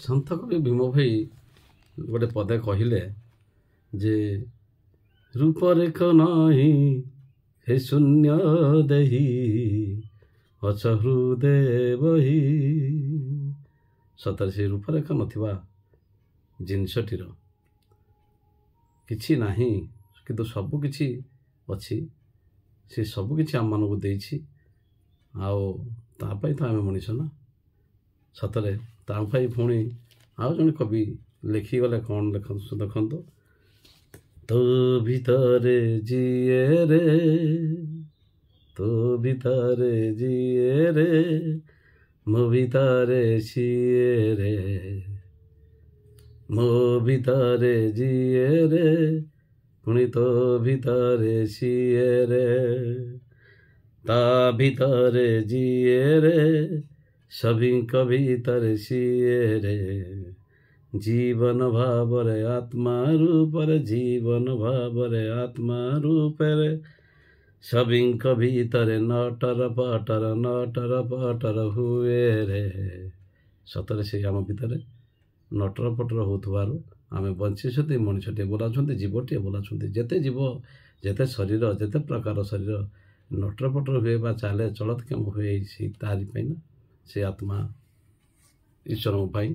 ସନ୍ଥ କବି ଭୀମ ଭାଇ ଗୋଟେ ପଦେ କହିଲେ ଯେ ରୂପରେଖ ନାହିଁ ହେ ଶୂନ୍ୟ ଦେହି ଅଛ ହୃଦେ ବହି। ସତରେ ସେ ରୂପରେଖ ନଥିବା ଜିନିଷଟିର କିଛି ନାହିଁ, କିନ୍ତୁ ସବୁକିଛି ଅଛି। ସେ ସବୁକିଛି ଆମମାନଙ୍କୁ ଦେଇଛି, ଆଉ ତା ପାଇଁ ତ ଆମେ ମଣିଷ ନା। ସତରେ ତା ପାଇଁ ପୁଣି ଆଉ ଜଣେ କବି ଲେଖିଗଲେ କ'ଣ ଦେଖନ୍ତୁ। ତୋ ଭିତରେ ଯିଏ ରେ, ତୋ ଭିତରେ ଯିଏ ରେ, ମୋ ଭିତରେ ସିଏ ରେ, ମୋ ଭିତରେ ଯିଏ ରେ, ପୁଣି ତୋ ଭିତରେ ସିଏ ରେ, ତା ଭିତରେ ଯିଏ ରେ, ସଭିଙ୍କ ଭିତରେ ସିଏ ରେ, ଜୀବନ ଭାବରେ ଆତ୍ମା ରୂପରେ, ଜୀବନ ଭାବରେ ଆତ୍ମା ରୂପରେ, ସଭିଙ୍କ ଭିତରେ ନଟର ପଟର ହୁଏ ରେ। ସତରେ ସେ ଆମ ଭିତରେ ନଟର ପଟର ହେଉଥିବାରୁ ଆମେ ବଞ୍ଚିଛନ୍ତି, ମଣିଷଟିଏ ବୋଲାଉଛନ୍ତି, ଜୀବଟିଏ ବୋଲାଉଛନ୍ତି। ଯେତେ ଜୀବ, ଯେତେ ଶରୀର, ଯେତେ ପ୍ରକାର ଶରୀର ନଟର ପଟର ହୁଏ ବା ଚାଲେ ଚଳତକ୍ଷମ ହୁଏ, ତାରି ପାଇଁ ନା। ସେ ଆତ୍ମା ଈଶ୍ୱରଙ୍କ ପାଇଁ